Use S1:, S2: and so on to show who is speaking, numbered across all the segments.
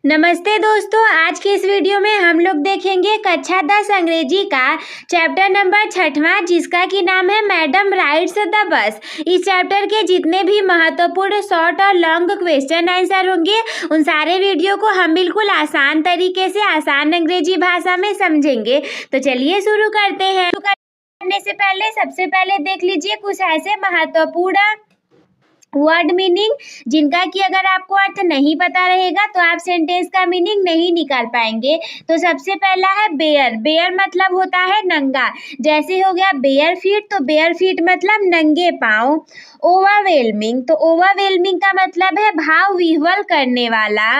S1: नमस्ते दोस्तों, आज के इस वीडियो में हम लोग देखेंगे कक्षा 10 अंग्रेजी का चैप्टर नंबर 6वां, जिसका की नाम है मैडम राइड्स द बस। इस चैप्टर के जितने भी महत्वपूर्ण शॉर्ट और लॉन्ग क्वेश्चन आंसर होंगे उन सारे वीडियो को हम बिल्कुल आसान तरीके से आसान अंग्रेजी भाषा में समझेंगे। तो चलिए शुरू करते हैं। शुरू करने से पहले सबसे पहले देख लीजिए कुछ ऐसे महत्वपूर्ण वर्ड मीनिंग जिनका कि अगर आपको अर्थ नहीं पता रहेगा तो आप सेंटेंस का मीनिंग नहीं निकाल पाएंगे। तो सबसे पहला है बेयर। बेयर मतलब होता है नंगा, जैसे हो गया बेयर फीट, तो बेयर फीट मतलब नंगे पाँव। ओवरवेलमिंग, तो ओवरवेलमिंग का मतलब है भाव विह्वल करने वाला,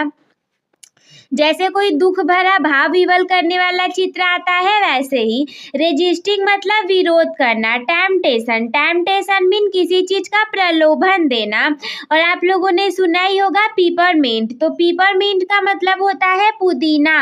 S1: जैसे कोई दुख भरा भाव विह्वल करने वाला चित्र आता है वैसे ही। रेजिस्टिंग मतलब विरोध करना। टेम्पटेशन, टेम्पटेशन मीन किसी चीज का प्रलोभन देना। और आप लोगों ने सुना ही होगा पीपरमिंट, तो पीपरमिंट का मतलब होता है पुदीना।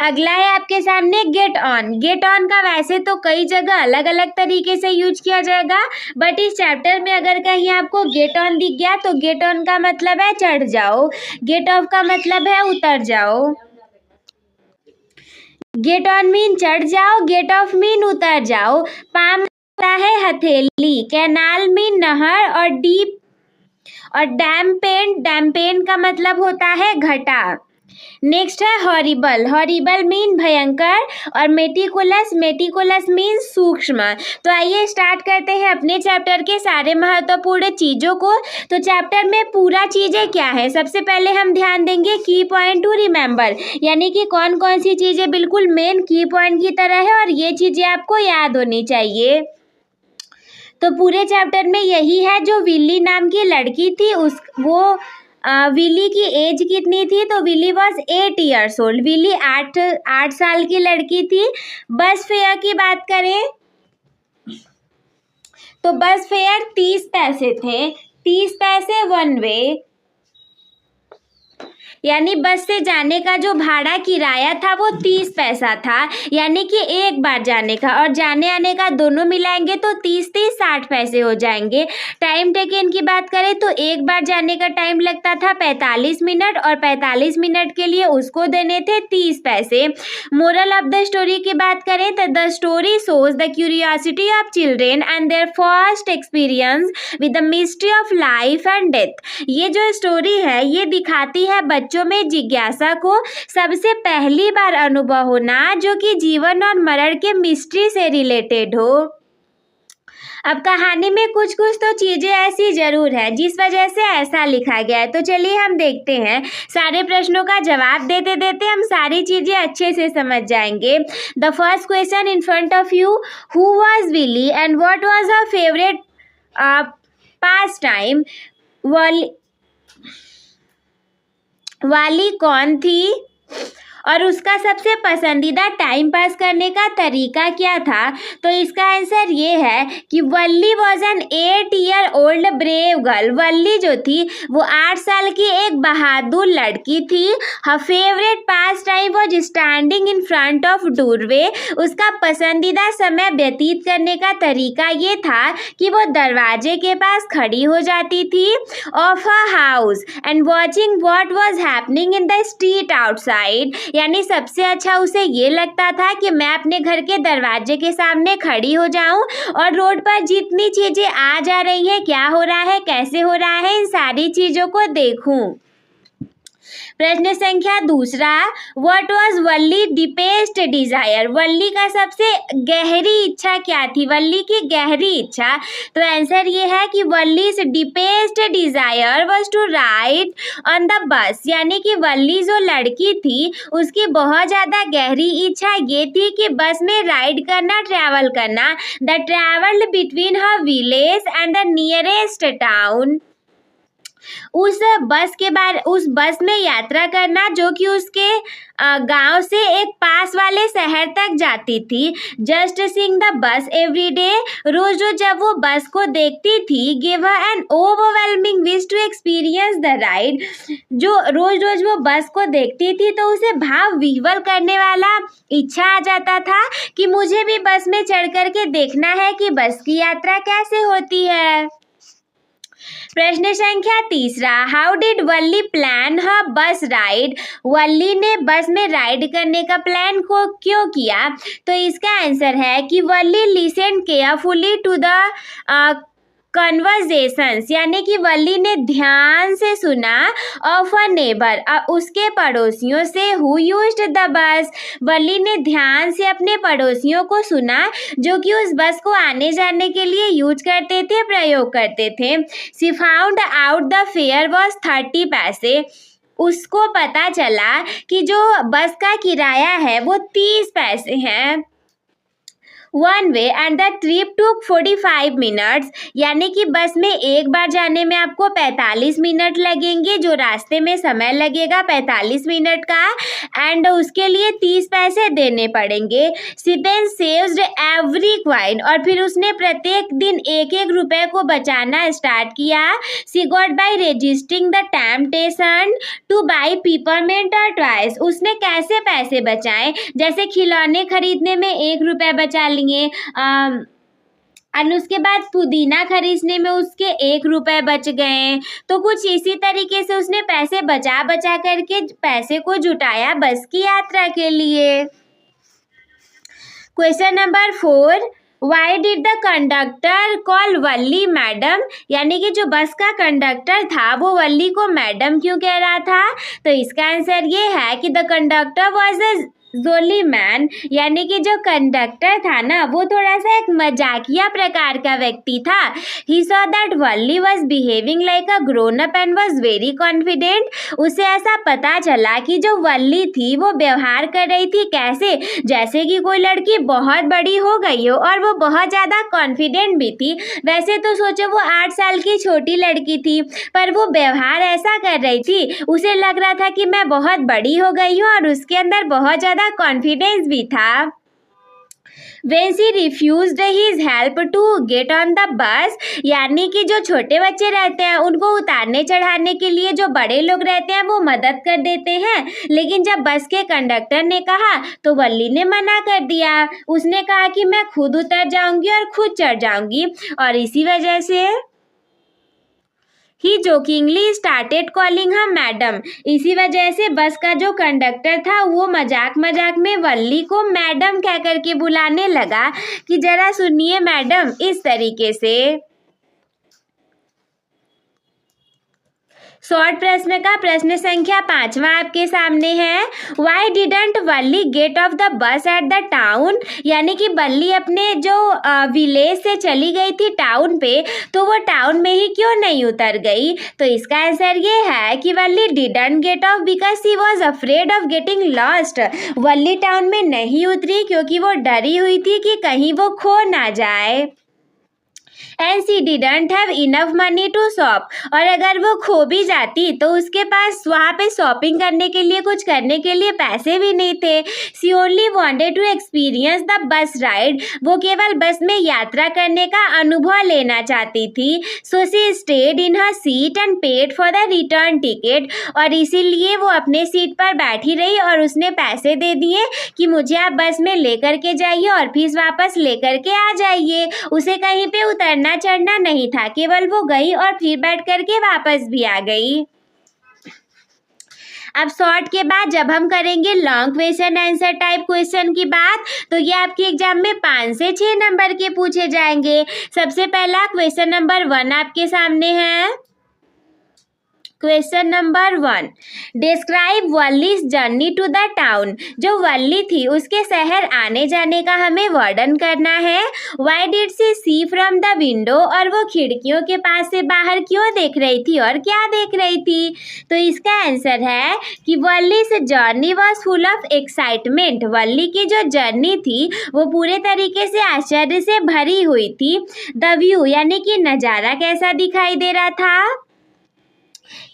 S1: अगला है आपके सामने गेट ऑन। गेट ऑन का वैसे तो कई जगह अलग अलग तरीके से यूज किया जाएगा, बट इस चैप्टर में अगर कहीं आपको गेट ऑन दिख गया तो गेट ऑन का मतलब है चढ़ जाओ। गेट ऑफ का मतलब है उतर जाओ। गेट ऑन मीन चढ़ जाओ, गेट ऑफ मीन उतर जाओ। पाम होता है हथेली। कैनाल मीन नहर। और डीप और डैम्पेन, डैम्पेन का मतलब होता है घटा। नेक्स्ट है हॉरिबल। हॉरिबल मीन भयंकर। और मेटिकुलस, मेटिकुलस मीन सूक्ष्म। तो आइए स्टार्ट करते हैं अपने चैप्टर के सारे महत्वपूर्ण चीजों को। तो चैप्टर में पूरा चीजें क्या है, सबसे पहले हम ध्यान देंगे की पॉइंट टू रिमेंबर, यानी कि कौन कौन सी चीजें बिल्कुल मेन की पॉइंट की तरह है और ये चीजें आपको याद होनी चाहिए। तो पूरे चैप्टर में यही है, जो विल्ली नाम की लड़की थी विली की एज कितनी थी, तो Valli was 8 years old। Valli 8 साल की लड़की थी। बस फेयर की बात करें तो बस फेयर 30 पैसे थे। 30 पैसे वन वे, यानी बस से जाने का जो भाड़ा किराया था वो 30 पैसा था, यानी कि एक बार जाने का, और जाने आने का दोनों मिलाएंगे तो 30-30 60 पैसे हो जाएंगे। टाइम टेकन की बात करें तो एक बार जाने का टाइम लगता था 45 मिनट, और 45 मिनट के लिए उसको देने थे 30 पैसे। मोरल ऑफ द स्टोरी की बात करें तो the story shows the curiosity of children and their first experience with the mystery of life and death. ये जो स्टोरी है ये दिखाती है बच्चों में जिज्ञासा को सबसे पहली बार अनुभव होना, जो कि जीवन और मरण के मिस्ट्री से रिलेटेड हो। अब कहानी में कुछ कुछ तो चीजें ऐसी जरूर है जिस वजह से ऐसा लिखा गया है। तो चलिए हम देखते हैं, सारे प्रश्नों का जवाब देते देते हम सारी चीजें अच्छे से समझ जाएंगे। The first question in front of you, who was Valli and what was her favourite pastime. Valli कौन थी और उसका सबसे पसंदीदा टाइम पास करने का तरीका क्या था। तो इसका आंसर ये है कि Valli was an 8 year old brave girl. Valli जो थी वो 8 साल की एक बहादुर लड़की थी। हर favourite pass time was standing in front of doorway. उसका पसंदीदा समय व्यतीत करने का तरीका ये था कि वो दरवाजे के पास खड़ी हो जाती थी of her house and watching what was happening in the street outside. यानी सबसे अच्छा उसे ये लगता था कि मैं अपने घर के दरवाजे के सामने खड़ी हो जाऊं और रोड पर जितनी चीजें आ जा रही हैं, क्या हो रहा है, कैसे हो रहा है, इन सारी चीजों को देखूं। प्रश्न संख्या दूसरा, what was Valli deepest desire. Valli का सबसे गहरी इच्छा क्या थी, वल्ली की गहरी इच्छा। तो आंसर ये है कि Valli's deepest desire was to ride on the bus, यानी कि वल्ली जो लड़की थी उसकी बहुत ज्यादा गहरी इच्छा ये थी कि बस में राइड करना, ट्रैवल करना। The travelled between her village and the nearest town. उस बस में यात्रा करना जो कि उसके गांव से एक पास वाले शहर तक जाती थी। Just seeing the bus every day, रोज रोज जब वो बस को देखती थी, give her an overwhelming wish to experience the ride. जो रोज रोज वो बस को देखती थी तो उसे भाव विह्वल करने वाला इच्छा आ जाता था कि मुझे भी बस में चढ़ करके देखना है कि बस की यात्रा कैसे होती है। प्रश्न संख्या 3, हाउ डिड वल्ली प्लान हर बस राइड? वल्ली ने बस में राइड करने का प्लान को क्यों किया? तो इसका आंसर है कि Valli listen carefully to the conversations, यानी कि वल्ली ने ध्यान से सुना ऑफ अ नेबर, उसके पड़ोसियों से, हु यूज्ड द बस। वल्ली ने ध्यान से अपने पड़ोसियों को सुना जो कि उस बस को आने जाने के लिए यूज करते थे, प्रयोग करते थे। She found out the fair was 30 पैसे। उसको पता चला कि जो बस का किराया है वो 30 पैसे हैं। One way and the trip took 45 minutes, यानी कि बस में एक बार जाने में आपको 45 मिनट लगेंगे, जो रास्ते में समय लगेगा 45 मिनट का, एंड उसके लिए 30 पैसे देने पड़ेंगे। She then saved every coin, और फिर उसने प्रत्येक दिन 1-1 रुपए को बचाना स्टार्ट किया। She got by resisting the temptation to buy peppermint और टॉयज। उसने कैसे पैसे बचाए? जैसे खिलौने खरीदने में 1 रुपया बचा लिए, और उसके बाद पुदीना खरीदने में उसके 1 रुपए बच गए। तो कुछ इसी तरीके से उसने पैसे बचा बचा करके पैसे को जुटाया बस की यात्रा के लिए। Question number 4, why did the conductor call Valli madam? यानी कि जो बस का कंडक्टर था वो वल्ली को मैडम क्यों कह रहा था? तो इसका आंसर ये है कि the conductor was a jolly man, यानी कि जो कंडक्टर था ना वो थोड़ा सा एक मजाकिया प्रकार का व्यक्ति था। He saw that Valli was behaving like a grown up and was very confident. उसे ऐसा पता चला कि जो वल्ली थी वो व्यवहार कर रही थी कैसे, जैसे कि कोई लड़की बहुत बड़ी हो गई हो, और वो बहुत ज़्यादा कॉन्फिडेंट भी थी। वैसे तो सोचो वो 8 साल की छोटी लड़की थी, पर वो व्यवहार ऐसा कर रही थी, उसे लग रहा था कि मैं बहुत बड़ी हो गई हूँ, और उसके अंदर बहुत ज़्यादा कॉन्फिडेंस भी था। When she refused his help to get on the bus, यानी कि जो छोटे बच्चे रहते हैं उनको उतारने चढ़ाने के लिए जो बड़े लोग रहते हैं वो मदद कर देते हैं, लेकिन जब बस के कंडक्टर ने कहा तो वल्ली ने मना कर दिया। उसने कहा कि मैं खुद उतर जाऊंगी और खुद चढ़ जाऊंगी, और इसी वजह से ही jokingly started calling her madam. इसी वजह से बस का जो कंडक्टर था वो मजाक मजाक में वल्ली को मैडम कह करके बुलाने लगा कि जरा सुनिए मैडम, इस तरीके से। शॉर्ट प्रश्न का प्रश्न संख्या 5 आपके सामने है। Why didn't Valli get off the bus at the town? यानी कि वल्ली अपने जो विलेज से चली गई थी टाउन पे, तो वो टाउन में ही क्यों नहीं उतर गई? तो इसका आंसर ये है कि Valli didn't get off because she was afraid of getting lost. Valli town में नहीं उतरी क्योंकि वो डरी हुई थी कि कहीं वो खो ना जाए। And she didn't have enough money to shop, और अगर वो खो भी जाती तो उसके पास वहाँ पे शॉपिंग करने के लिए, कुछ करने के लिए पैसे भी नहीं थे। She only wanted to experience the bus ride, वो केवल बस में यात्रा करने का अनुभव लेना चाहती थी। So she stayed in her seat and paid for the return ticket, और इसीलिए वो अपने सीट पर बैठी रही और उसने पैसे दे दिए कि मुझे आप बस में लेकर के जाइए और फीस वापस लेकर के आ जाइए। उसे कहीं पे उतरना चढ़ना नहीं था, केवल वो गई और फिर बैठ करके वापस भी आ गई। अब शॉर्ट के बाद जब हम करेंगे long question answer type question की बात, तो ये आपके एग्जाम में 5 से 6 नंबर के पूछे जाएंगे। सबसे पहला क्वेश्चन नंबर 1 आपके सामने है। Question number 1, describe Valli's journey to the town. जो वल्ली थी उसके शहर आने जाने का हमें वर्णन करना है। Why did she see from the window, और वो खिड़कियों के पास से बाहर क्यों देख रही थी और क्या देख रही थी? तो इसका आंसर है कि Valli's journey was full of excitement. Valli की जो जर्नी थी वो पूरे तरीके से आश्चर्य से भरी हुई थी। द व्यू, यानी कि नज़ारा कैसा दिखाई दे रहा था?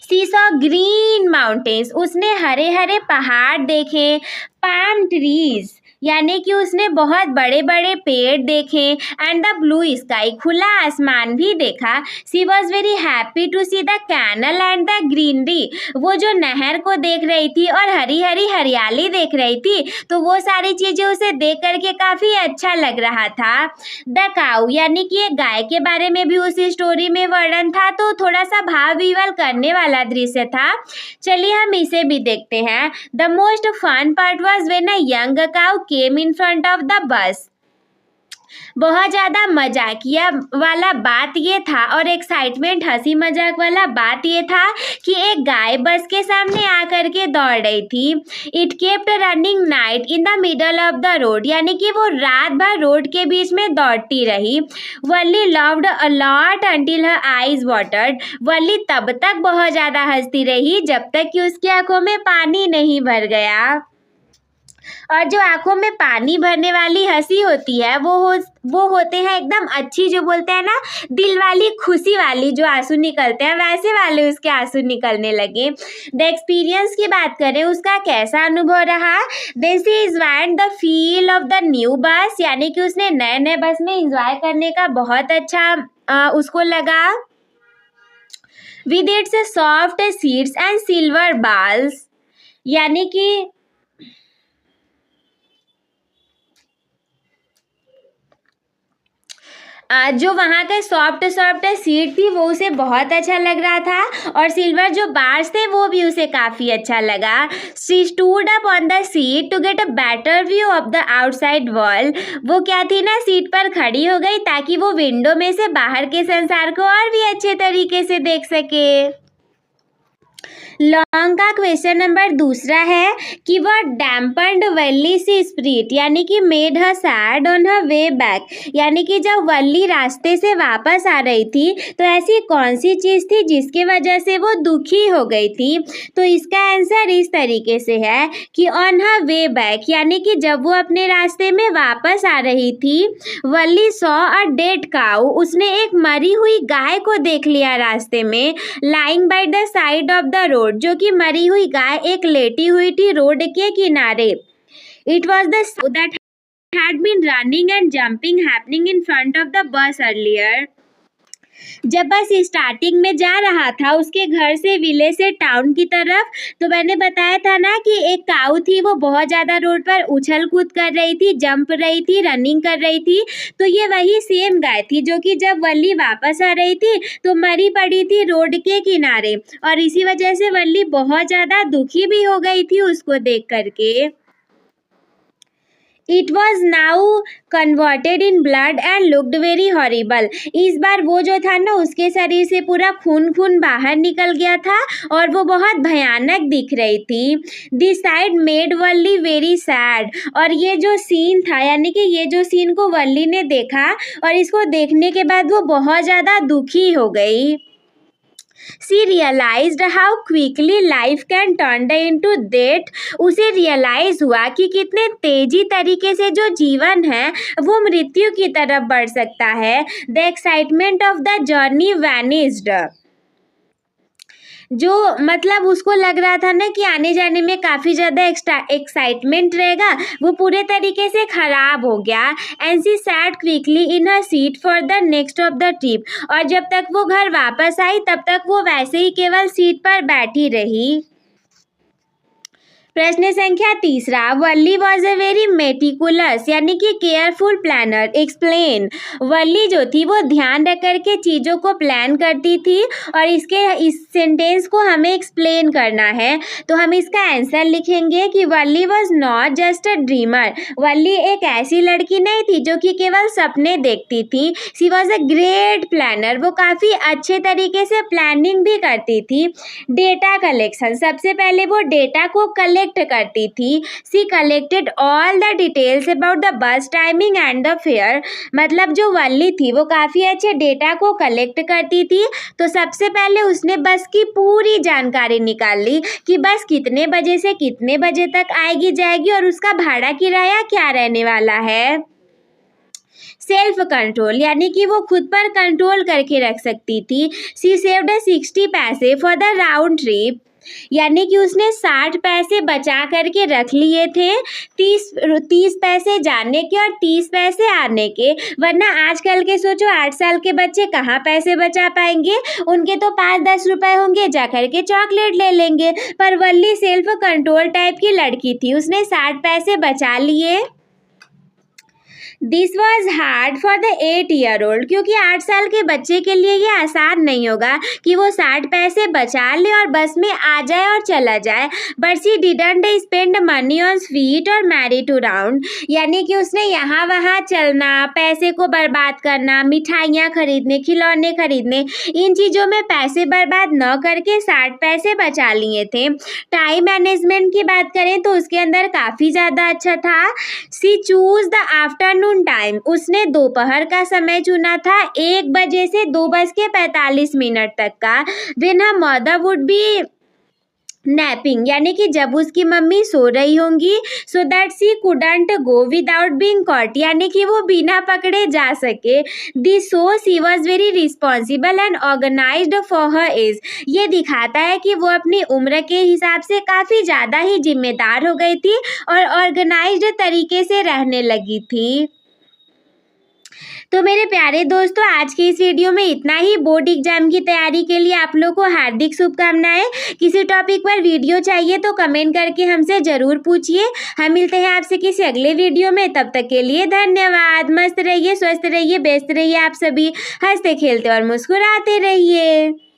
S1: शी सॉ ग्रीन माउंटेन्स, उसने हरे हरे पहाड़ देखे। पाम ट्रीज, यानी कि उसने बहुत बड़े बड़े पेड़ देखे एंड द ब्लू स्काई, खुला आसमान भी देखा। She was very happy to see the canal and the greenery, वो जो नहर को देख रही थी और हरी हरी हरियाली देख रही थी, तो वो सारी चीजें उसे देख करके काफी अच्छा लग रहा था। द काऊ, यानी कि एक गाय के बारे में भी उस स्टोरी में वर्णन था, तो थोड़ा सा भाव विवल करने वाला दृश्य था। चलिए हम इसे भी देखते हैं। The most fun part was when a young cow came in front of the bus. बहुत ज़्यादा मजाकिया वाला बात ये था और एक्साइटमेंट हंसी मजाक वाला बात ये था कि एक गाय बस के सामने आकर के दौड़ रही थी। It kept running night in the middle of the road, यानी कि वो रात भर रोड के बीच में दौड़ती रही। Valli loved a lot until her eyes watered, Valli तब तक बहुत ज़्यादा हंसती रही जब तक कि उसकी आंखों में पानी नहीं भर गया। और जो आंखों में पानी भरने वाली हंसी होती है वो होते हैं एकदम अच्छी, जो बोलते हैं ना दिल वाली, खुशी वाली, जो आंसू निकलते हैं वैसे वाले उसके आंसू निकलने लगे। द एक्सपीरियंस की बात करें, उसका कैसा अनुभव रहा। This is want the feel of the new bus, यानी कि उसने नए नए बस में इंजॉय करने का बहुत अच्छा उसको लगा। With its soft seats and silver bars, यानी कि जो वहाँ का सॉफ्ट सीट थी वो उसे बहुत अच्छा लग रहा था और सिल्वर जो बार्स थे वो भी उसे काफ़ी अच्छा लगा। She stood up on the seat to get a better view of the outside world, वो क्या थी ना, सीट पर खड़ी हो गई ताकि वो विंडो में से बाहर के संसार को और भी अच्छे तरीके से देख सके। लॉन्ग का क्वेश्चन नंबर दूसरा है कि वह डैम्पर्ड वल्ली सी स्प्रिट, यानी कि made her sad on her way back, यानी कि जब वल्ली रास्ते से वापस आ रही थी तो ऐसी कौन सी चीज़ थी जिसकी वजह से वो दुखी हो गई थी। तो इसका आंसर इस तरीके से है कि ऑन हर वे बैक, यानी कि जब वो अपने रास्ते में वापस आ रही थी, वल्ली सॉ अ डेड काऊ, उसने एक मरी हुई गाय को देख लिया रास्ते में, lying by the side of the road, जो कि मरी हुई गाय एक लेटी हुई थी रोड के किनारे। It was the that had been running and jumping happening in front of the bus earlier. जब बस स्टार्टिंग में जा रहा था उसके घर से, विलेज से टाउन की तरफ, तो मैंने बताया था ना कि एक काऊ थी, वो बहुत ज़्यादा रोड पर उछल कूद कर रही थी, जंप रही थी, रनिंग कर रही थी। तो ये वही सेम गाय थी जो कि जब वल्ली वापस आ रही थी तो मरी पड़ी थी रोड के किनारे, और इसी वजह से वल्ली बहुत ज़्यादा दुखी भी हो गई थी उसको देख करके। It was now converted in blood and looked very horrible, इस बार वो जो था ना उसके शरीर से पूरा खून बाहर निकल गया था और वो बहुत भयानक दिख रही थी। This side made Valli very sad, और ये जो सीन था, यानी कि ये जो सीन को वल्ली ने देखा और इसको देखने के बाद वो बहुत ज़्यादा दुखी हो गई। She realized how quickly life can turn into death, उसे रियलाइज हुआ कि कितने तेजी तरीके से जो जीवन है वो मृत्यु की तरफ बढ़ सकता है। The excitement of the journey vanished, जो मतलब उसको लग रहा था ना कि आने जाने में काफ़ी ज़्यादा एक्साइटमेंट रहेगा, वो पूरे तरीके से ख़राब हो गया। And she set quickly in her seat for the next of the trip, और जब तक वो घर वापस आई तब तक वो वैसे ही केवल सीट पर बैठी रही। प्रश्न संख्या तीसरा, वल्ली वॉज अ वेरी मेटिकुलस, यानी कि केयरफुल प्लानर। एक्सप्लेन, वल्ली जो थी वो ध्यान रख करके चीज़ों को प्लान करती थी, और इस सेंटेंस को हमें एक्सप्लेन करना है। तो हम इसका आंसर लिखेंगे कि Valli was not just a dreamer, Valli एक ऐसी लड़की नहीं थी जो कि केवल सपने देखती थी। She was a great planner, वो काफ़ी अच्छे तरीके से प्लानिंग भी करती थी। डेटा कलेक्शन, सबसे पहले वो डेटा को कलेक्ट करती थी। She collected all the details about the bus timing and the fair, मतलब जो वल्ली थी वो काफ़ी अच्छे डेटा को कलेक्ट करती थी। तो सबसे पहले उसने बस की पूरी जानकारी निकाल ली कि बस कितने बजे से कितने बजे तक आएगी जाएगी और उसका भाड़ा किराया क्या रहने वाला है। सेल्फ कंट्रोल, यानी कि वो खुद पर कंट्रोल करके रख सकती थी। शी सेव्ड 60 पैसे फॉर द राउंड ट्रिप, यानी कि उसने 60 पैसे बचा करके रख लिए थे, 30 पैसे जाने के और 30 पैसे आने के। वरना आजकल के सोचो 8 साल के बच्चे कहाँ पैसे बचा पाएंगे, उनके तो 5-10 रुपए होंगे, जा करके चॉकलेट ले लेंगे। पर वल्ली सेल्फ कंट्रोल टाइप की लड़की थी, उसने 60 पैसे बचा लिए। This was hard for the 8-year-old, क्योंकि 8 साल के बच्चे के लिए ये आसान नहीं होगा कि वो 60 पैसे बचा ले और बस में आ जाए और चला जाए। But she didn't spend money on sweet और मैरी टू राउंड, यानी कि उसने यहाँ वहाँ चलना, पैसे को बर्बाद करना, मिठाइयाँ खरीदने, खिलौने खरीदने, इन चीज़ों में पैसे बर्बाद न करके 60 पैसे बचा लिए थे। टाइम मैनेजमेंट की बात करें तो उसके अंदर काफ़ी ज़्यादा अच्छा था। She choose the afternoon time, उसने दोपहर का समय चुना था, 1 बजे से 2:45 तक का। When her mother would be napping, यानी कि जब उसकी मम्मी सो रही होंगी, so that she couldn't go without being caught, यानी कि वो बिना पकड़े जा सके। This show she was very responsible and organised for her age, ये दिखाता है कि वो अपनी उम्र के हिसाब से काफ़ी ज़्यादा ही जिम्मेदार हो गई थी और ऑर्गेनाइज्ड तरीके से रहने लगी थी। तो मेरे प्यारे दोस्तों, आज की इस वीडियो में इतना ही। बोर्ड एग्जाम की तैयारी के लिए आप लोग को हार्दिक शुभकामनाएं। किसी टॉपिक पर वीडियो चाहिए तो कमेंट करके हमसे ज़रूर पूछिए। हम मिलते हैं आपसे किसी अगले वीडियो में, तब तक के लिए धन्यवाद। मस्त रहिए, स्वस्थ रहिए, व्यस्त रहिए, आप सभी हंसते खेलते और मुस्कुराते रहिए।